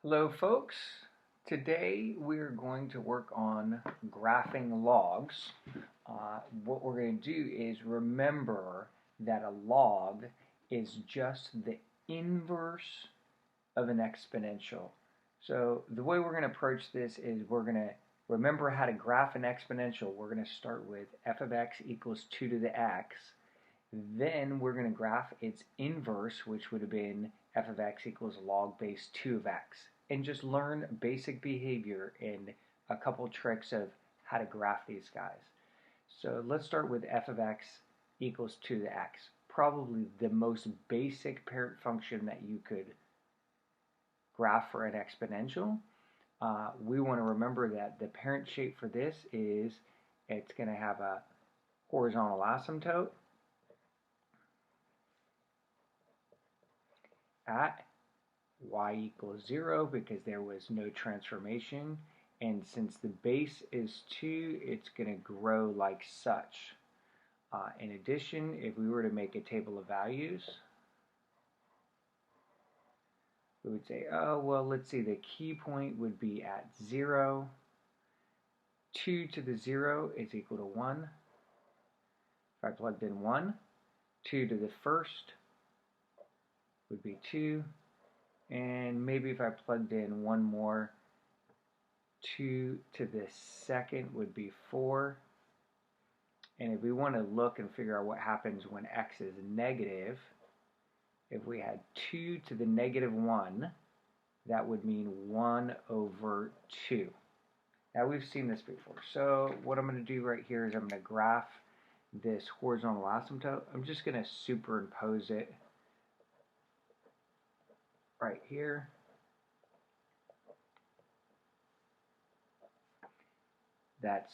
Hello folks, today we're going to work on graphing logs. What we're going to do is remember that a log is just the inverse of an exponential. So the way we're going to approach this is we're going to remember how to graph an exponential. We're going to start with f of x equals 2 to the x. Then we're going to graph its inverse, which would have been f of x equals log base 2 of x. And just learn basic behavior and a couple tricks of how to graph these guys. So let's start with f of x equals 2 to the x. Probably the most basic parent function that you could graph for an exponential. We want to remember that the parent shape for this is it's going to have a horizontal asymptote at y equals 0 because there was no transformation, and since the base is 2, it's going to grow like such. In addition, if we were to make a table of values, we would say, oh, well, let's see, the key point would be at 0. 2 to the 0 is equal to 1. If I plugged in 1, 2 to the first would be 2. And maybe if I plugged in one more, 2 to the second would be 4. And if we want to look and figure out what happens when x is negative, if we had 2 to the negative 1, that would mean 1 over 2. Now we've seen this before. So what I'm going to do right here is I'm going to graph this horizontal asymptote. I'm just going to superimpose it right here. That's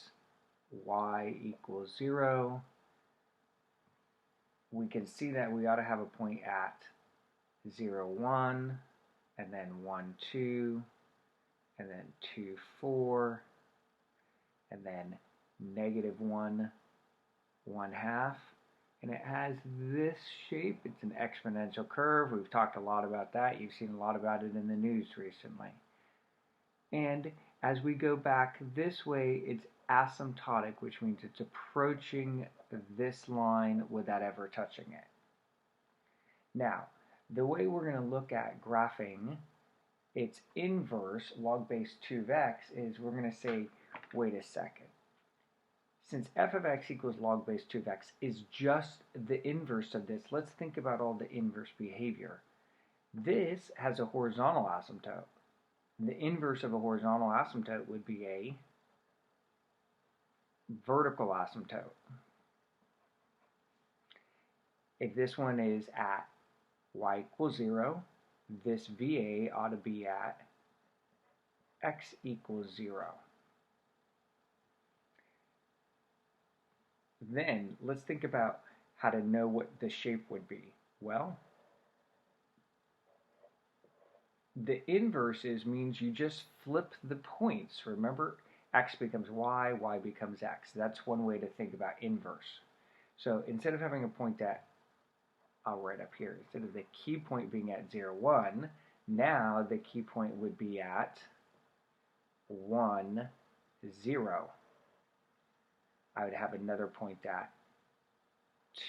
y equals 0. We can see that we ought to have a point at 0, 1, and then 1, 2, and then 2, 4, and then negative 1, 1 half. And it has this shape. It's an exponential curve. We've talked a lot about that. You've seen a lot about it in the news recently. And as we go back this way, it's asymptotic, which means it's approaching this line without ever touching it. Now, the way we're going to look at graphing its inverse, log base 2 of x, is we're going to say, wait a second. Since f of x equals log base 2 of x is just the inverse of this, let's think about all the inverse behavior. This has a horizontal asymptote. The inverse of a horizontal asymptote would be a vertical asymptote. If this one is at y equals 0, this VA ought to be at x equals 0. Then let's think about how to know what the shape would be. Well, the inverses means you just flip the points. Remember, x becomes y, y becomes x. That's one way to think about inverse. So instead of having a point at, I'll write up here, instead of the key point being at 0, 1, now the key point would be at 1, 0. I would have another point at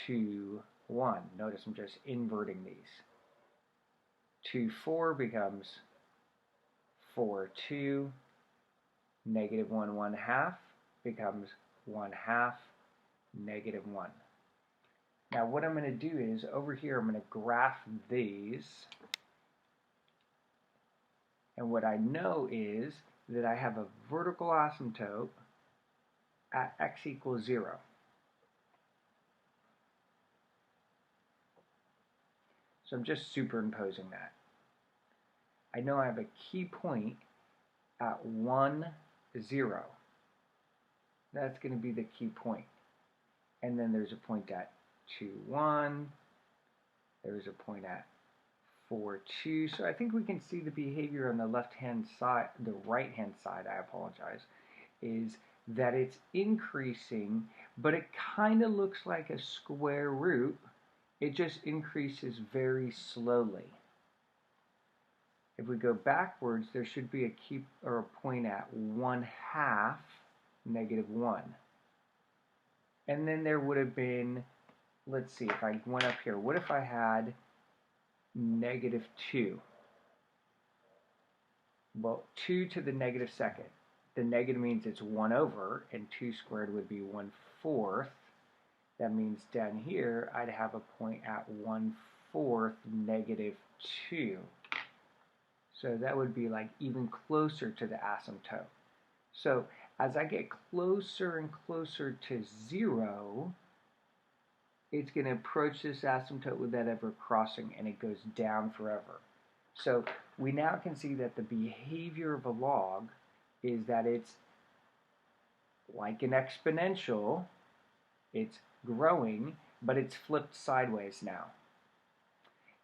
2, 1. Notice I'm just inverting these. 2, 4 becomes 4, 2. Negative 1, 1 half becomes 1 half, negative 1. Now what I'm going to do is, over here I'm going to graph these. And what I know is that I have a vertical asymptote at x equals 0. So I'm just superimposing that. I know I have a key point at 1, 0. That's going to be the key point. And then there's a point at 2, 1. There's a point at 4, 2. So I think we can see the behavior on the left-hand side, the right-hand side, I apologize, is that it's increasing, but it kind of looks like a square root. It just increases very slowly. If we go backwards, there should be a point at 1/2 -1. And then there would have been, let's see, if I went up here, what if I had -2? Well, 2 to the -2nd. The negative means it's 1 over, and 2 squared would be 1/4. That means down here, I'd have a point at 1/4 -2. So that would be like even closer to the asymptote. So as I get closer and closer to 0, it's going to approach this asymptote without ever crossing, and it goes down forever. So we now can see that the behavior of a log is that it's like an exponential. It's growing, but it's flipped sideways now.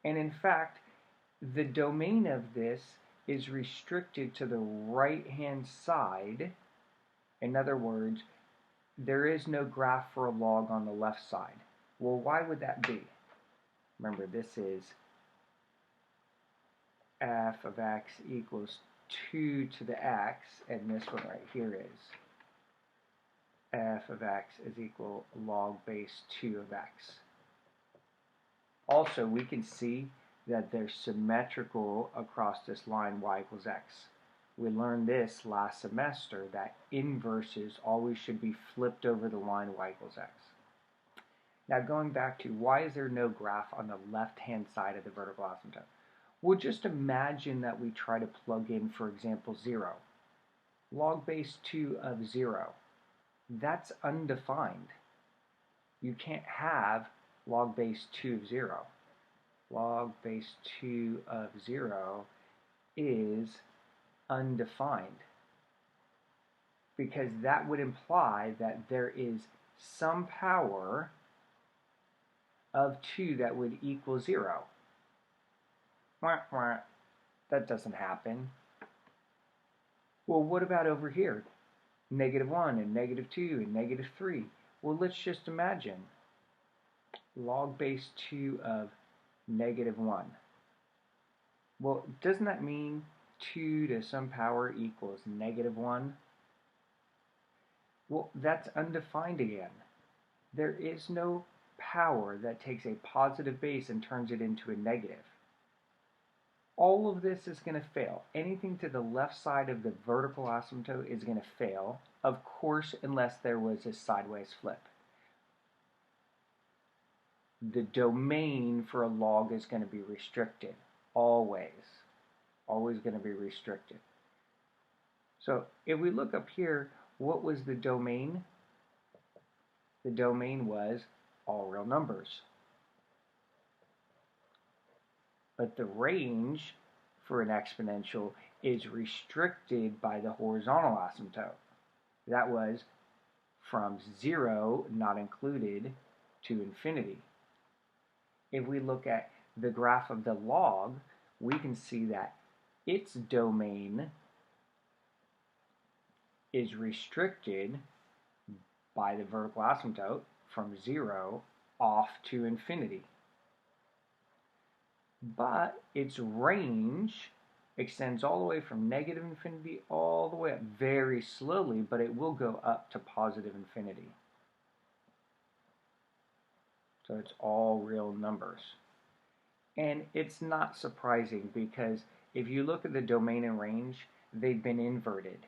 And in fact, the domain of this is restricted to the right-hand side. In other words, there is no graph for a log on the left side. Well, why would that be? Remember, this is f of x equals 2 to the x, and this one right here is f of x is equal log base 2 of x. Also, we can see that they're symmetrical across this line y equals x. We learned this last semester, that inverses always should be flipped over the line y equals x. Now going back to why is there no graph on the left-hand side of the vertical asymptote? Well, just imagine that we try to plug in, for example, 0. Log base 2 of 0. That's undefined. You can't have log base 2 of 0. Log base 2 of 0 is undefined, because that would imply that there is some power of 2 that would equal 0. That doesn't happen. Well, what about over here? -1 and -2 and -3. Well, let's just imagine log base 2 of -1. Well, doesn't that mean 2 to some power equals -1? Well, that's undefined again. There is no power that takes a positive base and turns it into a negative. All of this is going to fail. Anything to the left side of the vertical asymptote is going to fail, of course, unless there was a sideways flip. The domain for a log is going to be restricted, always going to be restricted. So if we look up here, what was the domain? The domain was all real numbers. But the range for an exponential is restricted by the horizontal asymptote. That was from 0, not included, to infinity. If we look at the graph of the log, we can see that its domain is restricted by the vertical asymptote from 0 off to infinity. But its range extends all the way from -infinity all the way up very slowly, but it will go up to positive infinity. So it's all real numbers. And it's not surprising, because if you look at the domain and range, they've been inverted.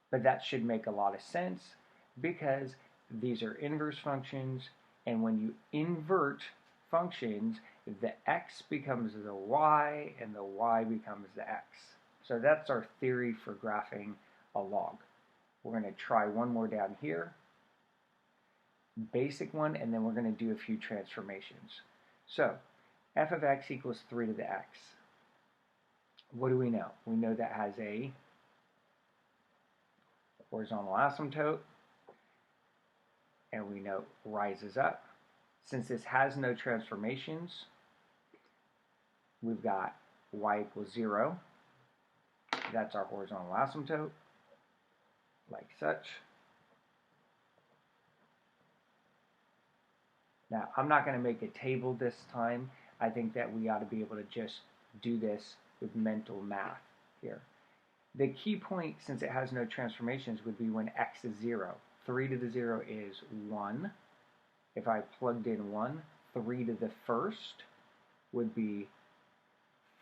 But that should make a lot of sense, because these are inverse functions, and when you invert functions, the x becomes the y, and the y becomes the x. So that's our theory for graphing a log. We're going to try one more down here. Basic one, and then we're going to do a few transformations. So f of x equals 3 to the x. What do we know? We know that has a horizontal asymptote, and we know rises up. Since this has no transformations, we've got y equals 0. That's our horizontal asymptote, like such. Now, I'm not going to make a table this time. I think that we ought to be able to just do this with mental math. here. The key point, since it has no transformations, would be when x is 0. 3 to the 0 is 1. If I plugged in 1, 3 to the first would be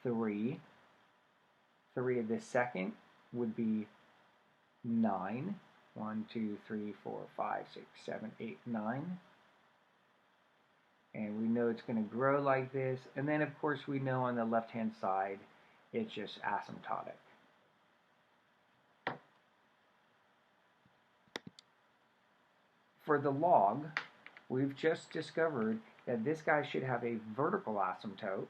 3. 3 to the second would be 9. 1, 2, 3, 4, 5, 6, 7, 8, 9. And we know it's going to grow like this. And then, of course, we know on the left-hand side, it's just asymptotic. For the log, we've just discovered that this guy should have a vertical asymptote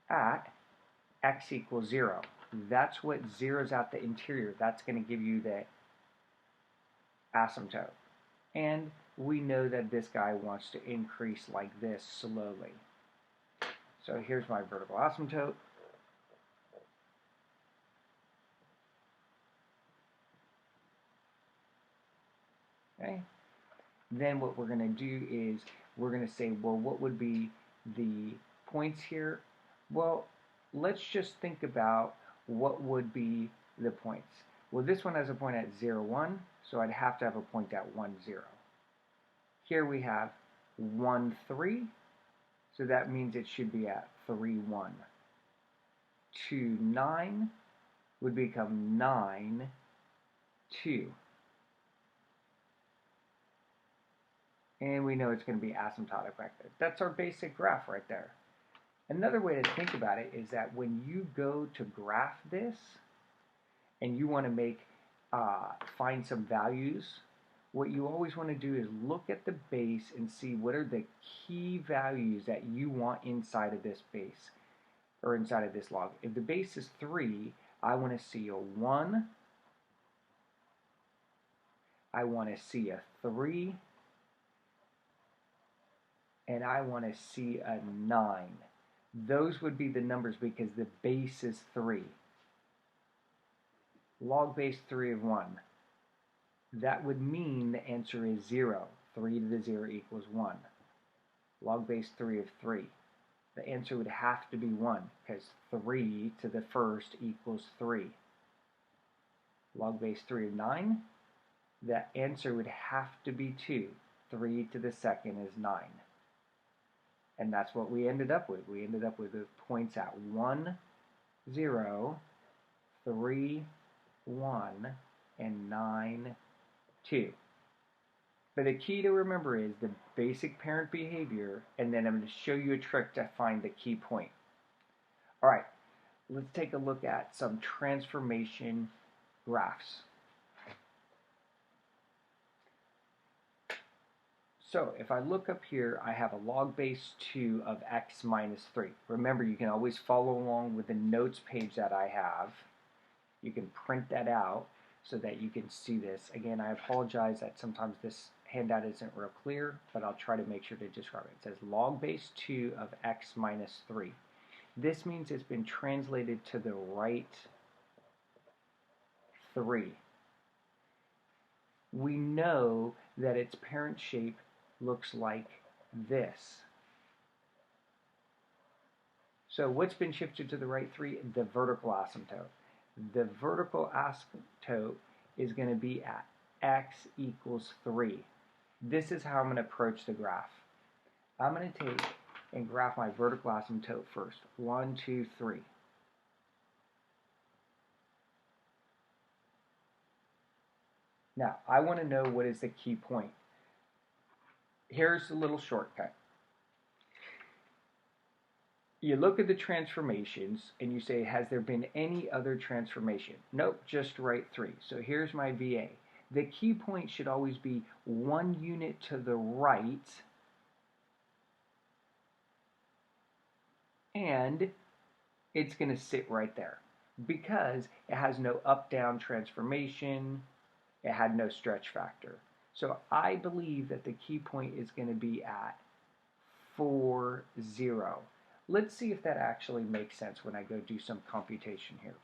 at x equals 0. That's what zeroes out the interior. That's going to give you the asymptote. And we know that this guy wants to increase like this slowly. So here's my vertical asymptote. Okay. Then what we're going to do is we're going to say, well, what would be the points here? Well, let's just think about what would be the points. Well, this one has a point at 0, 1, so I'd have to have a point at 1, 0. Here we have 1, 3, so that means it should be at 3, 1. 2, 9 would become 9, 2. And we know it's going to be asymptotic right there. That's our basic graph right there. Another way to think about it is that when you go to graph this and you want to make find some values, what you always want to do is look at the base and see what are the key values that you want inside of this base or inside of this log. If the base is 3, I want to see a 1. I want to see a 3. And I want to see a 9. Those would be the numbers because the base is 3. Log base 3 of 1. That would mean the answer is 0. 3 to the 0 equals 1. Log base 3 of 3. The answer would have to be 1 because 3 to the first equals 3. Log base 3 of 9. The answer would have to be 2. 3 to the second is 9. And that's what we ended up with. We ended up with the points at 1, 0, 3, 1, and 9, 2. But the key to remember is the basic parent behavior, and then I'm going to show you a trick to find the key point. All right, let's take a look at some transformation graphs. So if I look up here, I have a log base 2 of x minus 3. Remember, you can always follow along with the notes page that I have. You can print that out so that you can see this. Again, I apologize that sometimes this handout isn't real clear, but I'll try to make sure to describe it. It says log base 2 of x minus 3. This means it's been translated to the right 3. We know that its parent shape looks like this. So what's been shifted to the right 3? The vertical asymptote. The vertical asymptote is going to be at x equals 3. This is how I'm going to approach the graph. I'm going to take and graph my vertical asymptote first. 1, 2, 3. Now, I want to know what is the key point. Here's a little shortcut. You look at the transformations and you say, has there been any other transformation? Nope, just right 3. So here's my VA. The key point should always be 1 unit to the right, and it's going to sit right there because it has no up-down transformation, it had no stretch factor. So I believe that the key point is going to be at 4, 0. Let's see if that actually makes sense when I go do some computation here.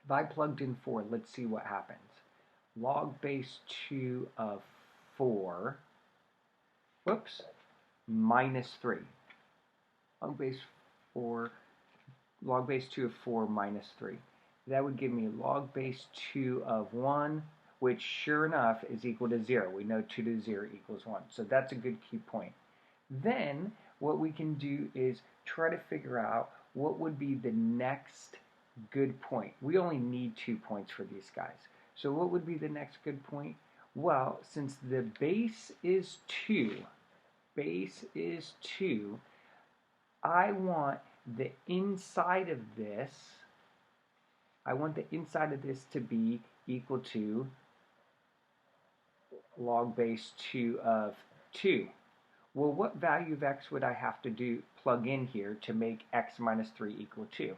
If I plugged in 4, let's see what happens. Log base 2 of 4, whoops, minus 3. Log base 4 log base 2 of 4 minus 3. That would give me log base 2 of 1, which sure enough is equal to 0. We know 2 to the 0 equals 1. So that's a good key point. Then what we can do is try to figure out what would be the next good point. We only need 2 points for these guys. So what would be the next good point? Well, since the base is 2, I want the inside of this, to be equal to log base 2 of 2. Well, what value of x would I have to plug in here to make x minus 3 equal 2?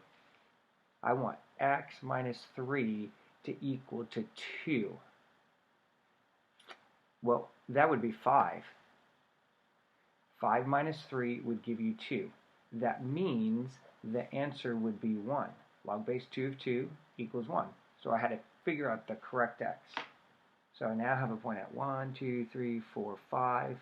I want x minus 3 to equal to 2. Well, that would be 5. 5 minus 3 would give you 2. That means the answer would be 1. Log base 2 of 2 equals 1. So I had to figure out the correct x. So I now have a point at 1, 2, 3, 4, 5,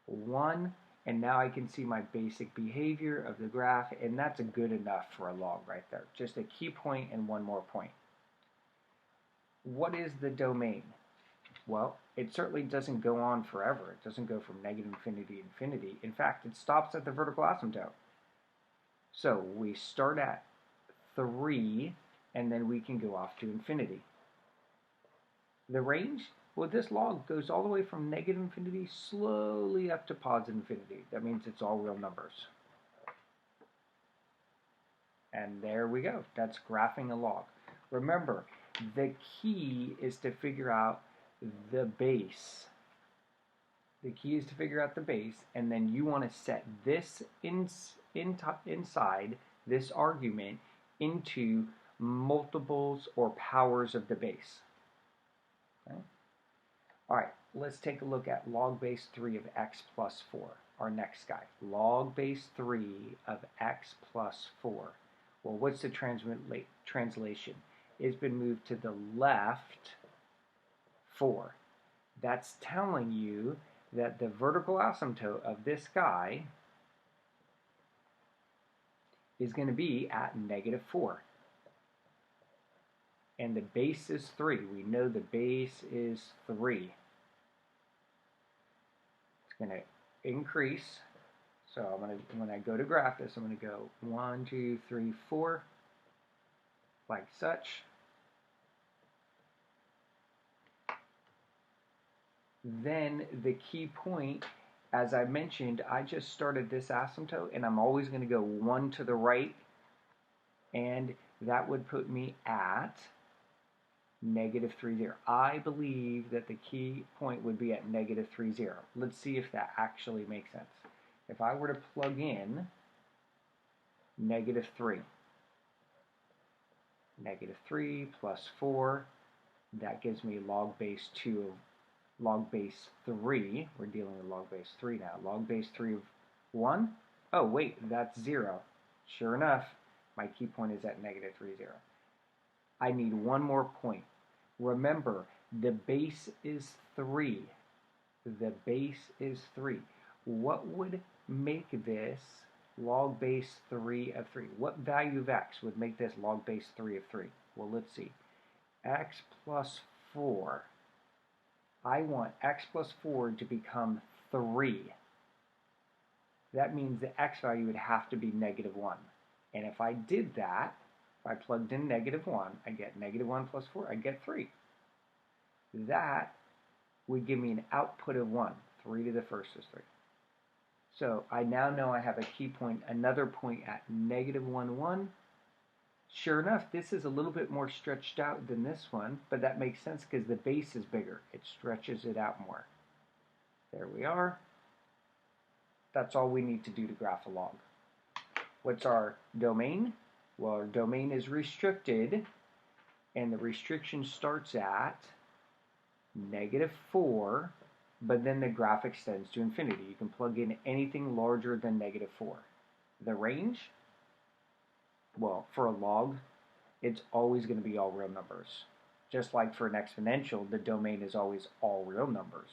1. And now I can see my basic behavior of the graph, and that's good enough for a log right there. Just a key point and one more point. What is the domain? Well, it certainly doesn't go on forever. It doesn't go from negative infinity to infinity. In fact, it stops at the vertical asymptote. So we start at 3, and then we can go off to infinity. The range? Well, this log goes all the way from negative infinity slowly up to positive infinity. That means it's all real numbers. And there we go. That's graphing a log. Remember, the key is to figure out the base. The key is to figure out the base, and then you want to set this inside this argument into multiples or powers of the base. Okay? All right, let's take a look at log base 3 of x plus 4, our next guy. Log base 3 of x plus 4. Well, what's the translation? It's been moved to the left 4. That's telling you that the vertical asymptote of this guy is going to be at negative 4. And the base is 3. We know the base is 3. It's going to increase. So when I go to graph this, I'm going to go 1, 2, 3, 4, like such. Then the key point, as I mentioned, I just started this asymptote, and I'm always going to go 1 to the right, and that would put me at negative 3, 0. I believe that the key point would be at negative 3, 0. Let's see if that actually makes sense. If I were to plug in negative 3, negative 3 plus 4, that gives me log base 2 of log base 3. We're dealing with log base 3 now. Log base 3 of 1. Oh, wait, that's 0. Sure enough, my key point is at negative 3, 0. I need one more point. Remember, the base is 3. The base is 3. What would make this log base 3 of 3? What value of x would make this log base 3 of 3? Well, let's see. X plus 4. I want x plus 4 to become 3. That means the x value would have to be negative 1. And if I did that, if I plugged in negative 1, I get negative 1 plus 4, I get 3. That would give me an output of 1. 3 to the first is 3. So I now know I have a key point, another point at negative 1, 1. Sure enough, this is a little bit more stretched out than this one, but that makes sense because the base is bigger. It stretches it out more. There we are. That's all we need to do to graph a log. What's our domain? Well, our domain is restricted, and the restriction starts at negative 4, but then the graph extends to infinity. You can plug in anything larger than negative 4. The range? Well, for a log, it's always going to be all real numbers. Just like for an exponential, the domain is always all real numbers.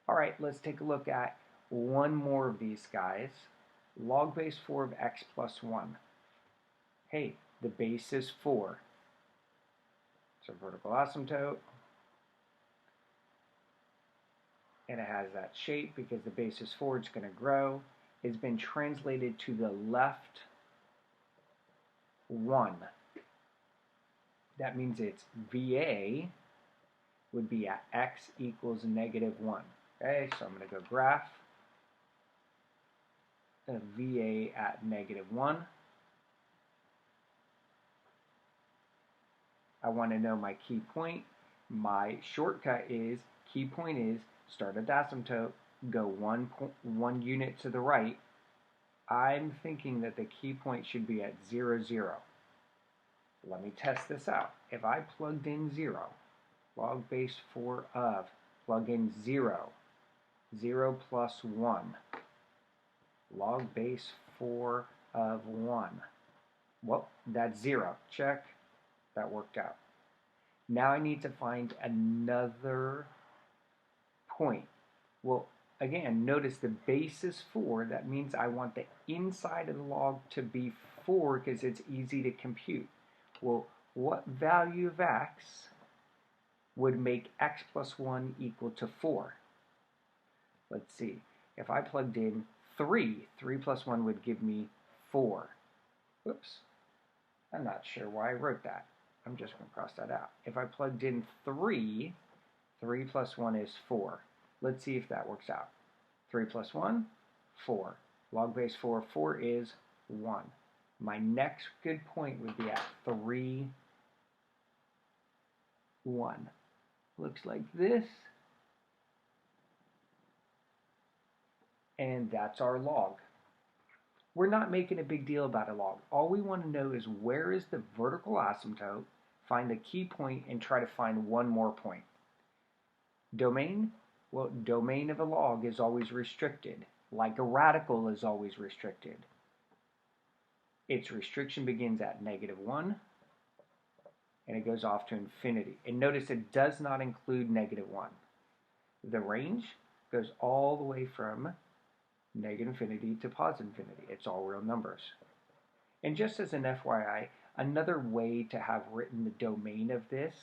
All right, let's take a look at one more of these guys. log base 4 of x plus 1. Hey, the base is 4. So vertical asymptote. And it has that shape because the base is 4, it's going to grow. It's been translated to the left 1. That means its VA would be at x equals negative 1. Okay, so I'm going to go graph a VA at negative 1. I want to know my key point. My shortcut is, key point is, start at the asymptote, go one unit to the right. I'm thinking that the key point should be at 0, 0. Let me test this out. If I plugged in 0, log base 4 of, plug in 0, 0 plus 1, log base 4 of 1. Well, that's 0. Check. That worked out. Now I need to find another point. Well, again, notice the base is 4. That means I want the inside of the log to be 4 because it's easy to compute. Well, what value of x would make x plus 1 equal to 4? Let's see. If I plugged in 3, 3 plus 1 would give me 4. Whoops. I'm not sure why I wrote that. I'm just going to cross that out. If I plugged in 3, 3 plus 1 is 4. Let's see if that works out. 3 plus 1, 4. Log base 4, 4 is 1. My next good point would be at 3, 1. Looks like this. And that's our log. We're not making a big deal about a log. All we want to know is where is the vertical asymptote, find the key point, and try to find one more point. Domain? Well, domain of a log is always restricted, like a radical is always restricted. Its restriction begins at negative 1, and it goes off to infinity. And notice it does not include negative 1. The range goes all the way from negative infinity to positive infinity. It's all real numbers. And just as an FYI, another way to have written the domain of this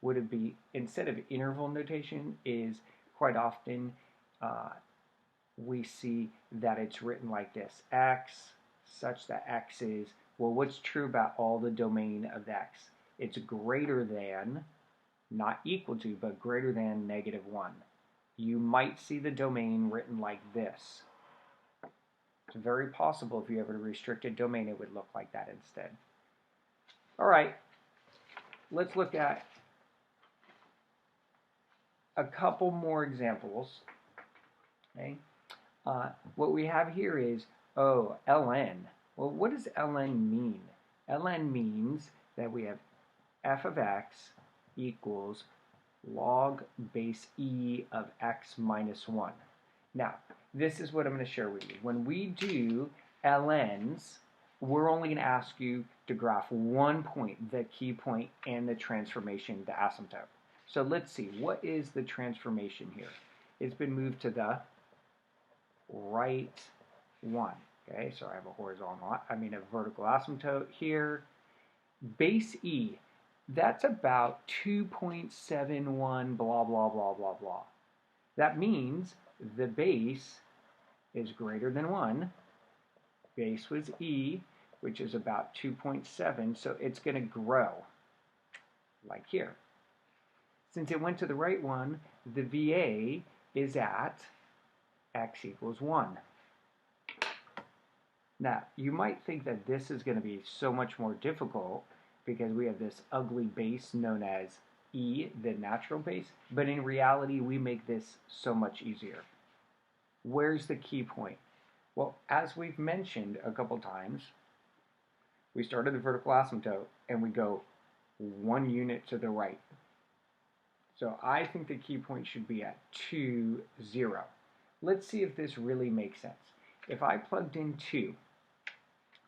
would be, instead of interval notation, is quite often we see that it's written like this: x such that x is, well, what's true about all the domain of x? It's greater than, not equal to, but greater than negative 1. You might see the domain written like this. It's very possible if you have a restricted domain, it would look like that instead. All right, let's look at a couple more examples. Okay, what we have here is, ln. Well, what does ln mean? ln means that we have f of x equals log base e of x minus 1. Now, this is what I'm going to share with you. When we do ln's, we're only going to ask you to graph one point, the key point, and the transformation, the asymptote. So let's see, what is the transformation here? It's been moved to the right 1. Okay, so I have a vertical asymptote here. Base e, that's about 2.71 blah, blah, blah, blah, blah. That means the base is greater than 1. Base was e, which is about 2.7, so it's going to grow, like here. Since it went to the right 1, the VA is at x equals 1. Now, you might think that this is going to be so much more difficult because we have this ugly base known as e, the natural base, but in reality, we make this so much easier. Where's the key point? Well, as we've mentioned a couple times, we start at the vertical asymptote and we go one unit to the right. So I think the key point should be at 2, 0. Let's see if this really makes sense. If I plugged in 2,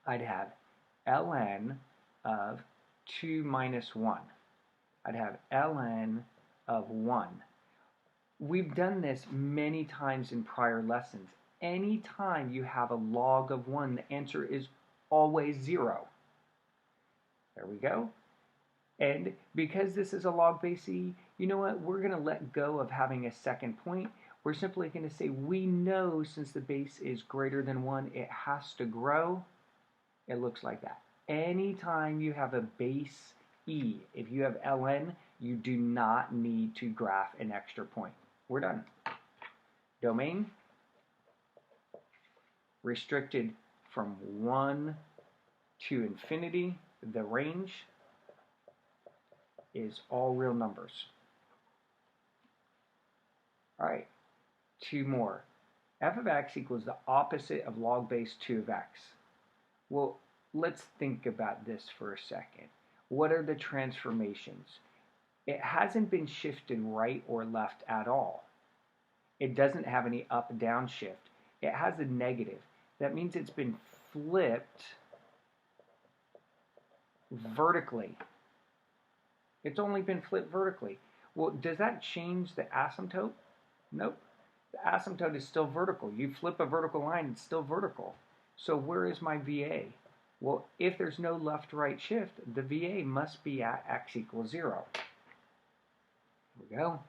I'd have ln of 2 minus 1. I'd have ln of 1. We've done this many times in prior lessons. anytime you have a log of 1, the answer is always 0. There we go. And because this is a log base e, you know what? We're going to let go of having a second point. We're simply going to say we know since the base is greater than 1, it has to grow. It looks like that. Anytime you have a base e, if you have ln, you do not need to graph an extra point. We're done. Domain, restricted from 1 to infinity. The range is all real numbers. All right, 2 more. F of x equals the opposite of log base 2 of x. Well, let's think about this for a second. What are the transformations? It hasn't been shifted right or left at all. It doesn't have any up-down shift. It has a negative. That means it's been flipped vertically. It's only been flipped vertically. Well, does that change the asymptote? Nope. The asymptote is still vertical. You flip a vertical line, it's still vertical. So where is my VA? Well, if there's no left-right shift, the VA must be at x equals 0. Here we go.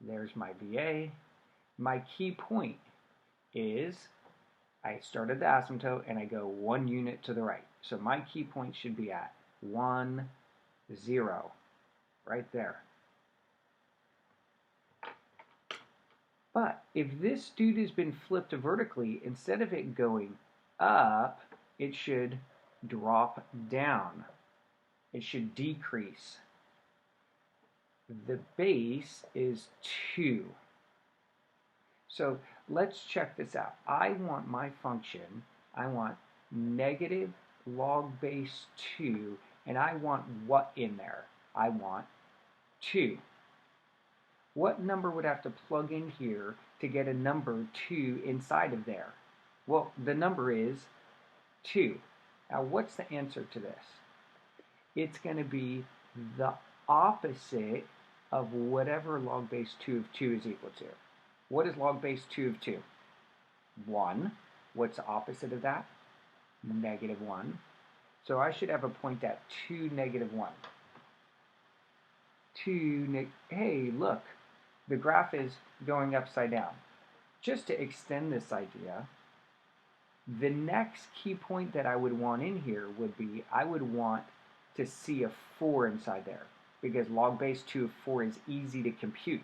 There's my VA. My key point is I started the asymptote and I go 1 unit to the right. So my key point should be at 1, 0, right there. But if this dude has been flipped vertically, instead of it going up, it should drop down. It should decrease. The base is 2. So let's check this out. I want my function, I want negative log base 2, and I want what in there? I want 2. What number would I have to plug in here to get a number 2 inside of there? Well, the number is 2. Now, what's the answer to this? It's going to be the opposite of whatever log base 2 of 2 is equal to. What is log base 2 of 2? 1. What's the opposite of that? Negative 1. So I should have a point at 2, negative 1. Hey, look. The graph is going upside down. Just to extend this idea, the next key point that I would want in here would be I would want to see a 4 inside there because log base 2 of 4 is easy to compute.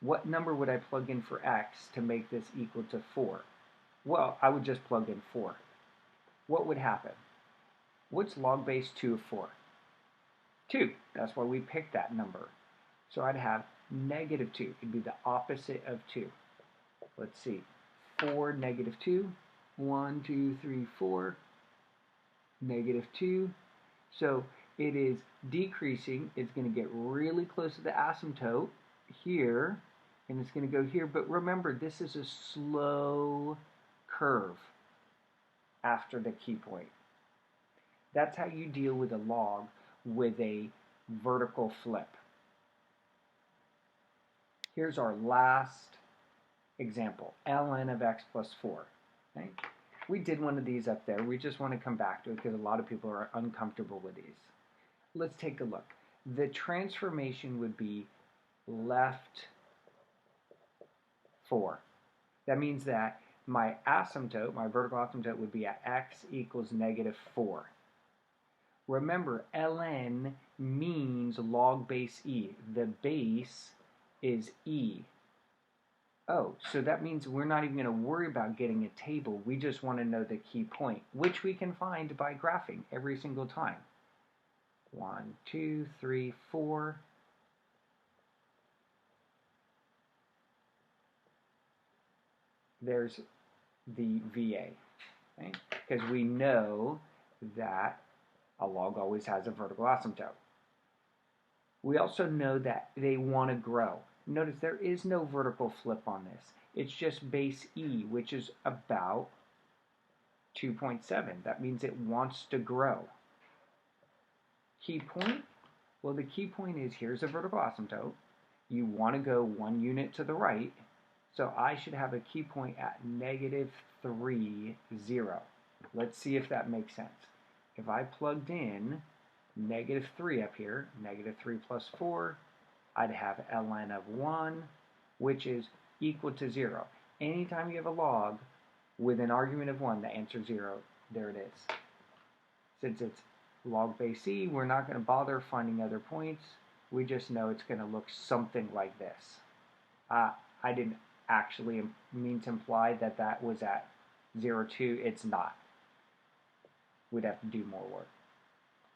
What number would I plug in for x to make this equal to 4? Well, I would just plug in 4. What would happen? What's log base 2 of 4? 2. That's why we picked that number. So I'd have negative 2. It'd be the opposite of 2. Let's see. 4, negative 2. 1, 2, 3, 4. Negative 2. So it is decreasing. It's going to get really close to the asymptote here. And it's going to go here. But remember, this is a slow curve after the key point. That's how you deal with a log with a vertical flip. Here's our last example, ln of x plus 4. Okay? We did one of these up there. We just want to come back to it because a lot of people are uncomfortable with these. Let's take a look. The transformation would be left 4. That means that my asymptote, my vertical asymptote, would be at x equals negative 4. Remember, ln means log base e. The base is e. Oh, so that means we're not even going to worry about getting a table. We just want to know the key point, which we can find by graphing every single time. 1, 2, 3, 4. There's the VA, okay? Because we know that a log always has a vertical asymptote. We also know that they want to grow. Notice there is no vertical flip on this. It's just base E, which is about 2.7. That means it wants to grow. Key point? Well, the key point is here's a vertical asymptote. you want to go 1 unit to the right, so I should have a key point at -3, 0. Let's see if that makes sense. If I plugged in -3 up here, -3 plus 4, I'd have ln of 1, which is equal to 0. Anytime you have a log with an argument of 1, the answer is 0. There it is. Since it's log base c, we're not going to bother finding other points. We just know it's going to look something like this. I didn't actually mean to imply that that was at 0, 2. It's not. We'd have to do more work.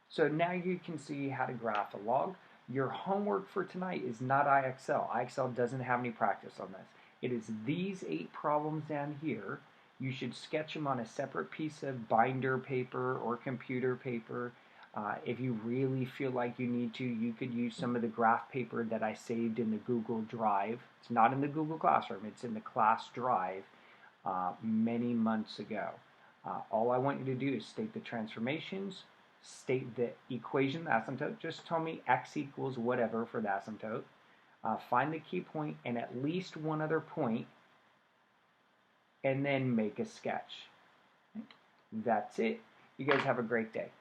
So now you can see how to graph a log. Your homework for tonight is not IXL. IXL doesn't have any practice on this. It is these 8 problems down here. You should sketch them on a separate piece of binder paper or computer paper. If you really feel like you need to, you could use some of the graph paper that I saved in the Google Drive. It's not in the Google Classroom, it's in the class drive many months ago. All I want you to do is state the transformations, state the equation, the asymptote. Just tell me x equals whatever for the asymptote. Find the key point and at least one other point, and then make a sketch. That's it. You guys have a great day.